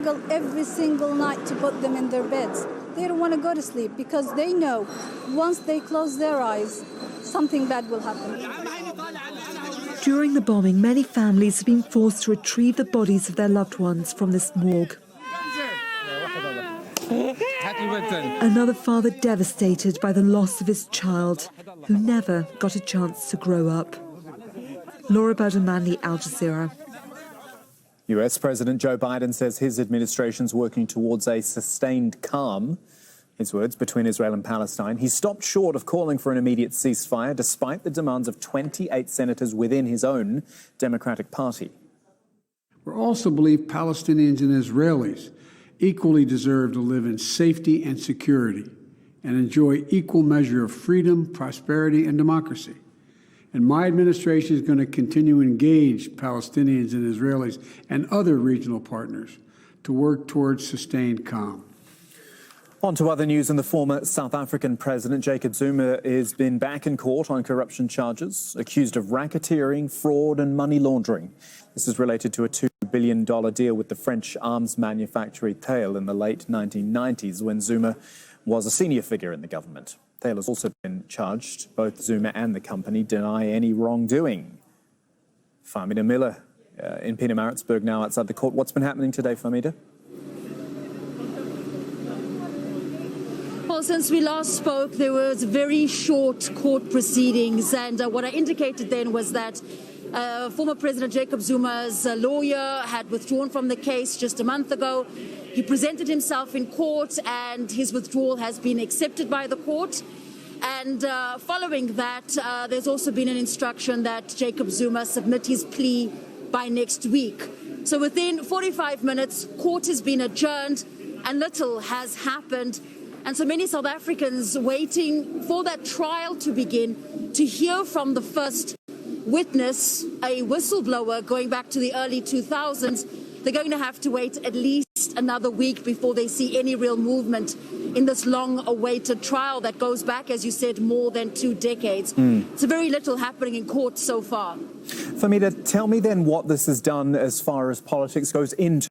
every single night to put them in their beds. They don't want to go to sleep because they know once they close their eyes, something bad will happen. During the bombing, many families have been forced to retrieve the bodies of their loved ones from this morgue. Another father devastated by the loss of his child, who never got a chance to grow up. Laura Bowden-Manley, Al Jazeera. US President Joe Biden says his administration's working towards a sustained calm. His words, between Israel and Palestine. He stopped short of calling for an immediate ceasefire, despite the demands of 28 senators within his own Democratic Party. We also believe Palestinians and Israelis equally deserve to live in safety and security and enjoy equal measure of freedom, prosperity, and democracy. And my administration is going to continue to engage Palestinians and Israelis and other regional partners to work towards sustained calm. On to other news, and the former South African president, Jacob Zuma, has been back in court on corruption charges, accused of racketeering, fraud and money laundering. This is related to a $2 billion deal with the French arms manufacturer Thales in the late 1990s, when Zuma was a senior figure in the government. Thales has also been charged. Both Zuma and the company deny any wrongdoing. Farmida Miller in Pietermaritzburg now outside the court. What's been happening today, Farmida? Well, since we last spoke, there was very short court proceedings, and what I indicated then was that former President Jacob Zuma's lawyer had withdrawn from the case just a month ago. He presented himself in court, and his withdrawal has been accepted by the court. And following that, there's also been an instruction that Jacob Zuma submit his plea by next week. So within 45 minutes, court has been adjourned, and little has happened. And so many South Africans waiting for that trial to begin, to hear from the first witness, a whistleblower going back to the early 2000s. They're going to have to wait at least another week before they see any real movement in this long-awaited trial that goes back, as you said, more than 2 decades. So very little happening in court so far. Farmida, tell me then what this has done as far as politics goes into